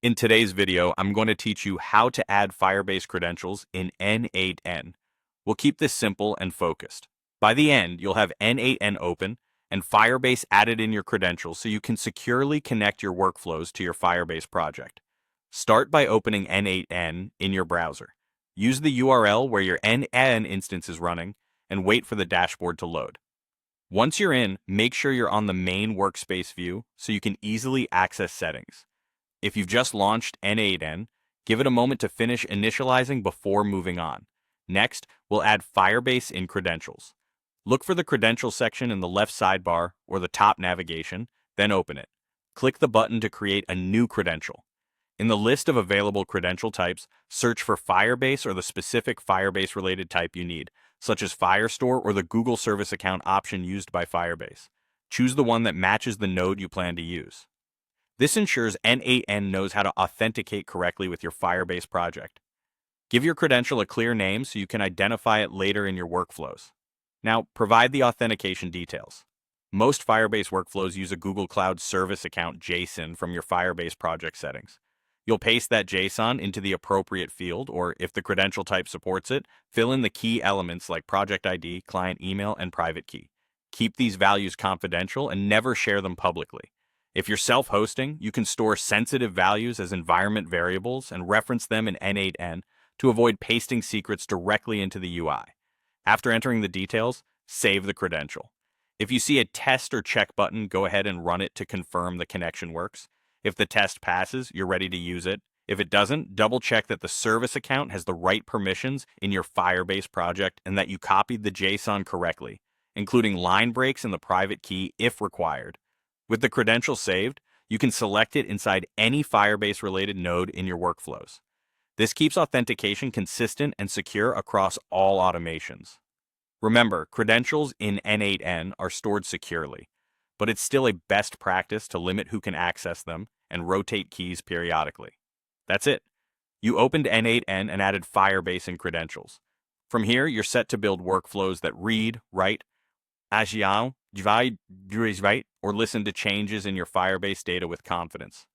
In today's video, I'm going to teach you how to add Firebase credentials in n8n. We'll keep this simple and focused. By the end, you'll have n8n open and Firebase added in your credentials so you can securely connect your workflows to your Firebase project. Start by opening n8n in your browser. Use the URL where your n8n instance is running and wait for the dashboard to load. Once you're in, make sure you're on the main workspace view so you can easily access settings. If you've just launched n8n, give it a moment to finish initializing before moving on. Next, we'll add Firebase in credentials. Look for the credentials section in the left sidebar or the top navigation, then open it. Click the button to create a new credential. In the list of available credential types, search for Firebase or the specific Firebase-related type you need, such as Firestore or the Google Service Account option used by Firebase. Choose the one that matches the node you plan to use. This ensures n8n knows how to authenticate correctly with your Firebase project. Give your credential a clear name so you can identify it later in your workflows. Now, provide the authentication details. Most Firebase workflows use a Google Cloud Service Account JSON from your Firebase project settings. You'll paste that JSON into the appropriate field, or if the credential type supports it, fill in the key elements like project ID, client email, and private key. Keep these values confidential and never share them publicly. If you're self-hosting, you can store sensitive values as environment variables and reference them in n8n to avoid pasting secrets directly into the UI. After entering the details, save the credential. If you see a test or check button, go ahead and run it to confirm the connection works. If the test passes, you're ready to use it. If it doesn't, double-check that the service account has the right permissions in your Firebase project and that you copied the JSON correctly, including line breaks and the private key if required. With the credential saved, you can select it inside any Firebase-related node in your workflows. This keeps authentication consistent and secure across all automations. Remember, credentials in n8n are stored securely, but it's still a best practice to limit who can access them and rotate keys periodically. That's it. You opened n8n and added Firebase in credentials. From here, you're set to build workflows that read, write, agile, divide, or listen to changes in your Firebase data with confidence.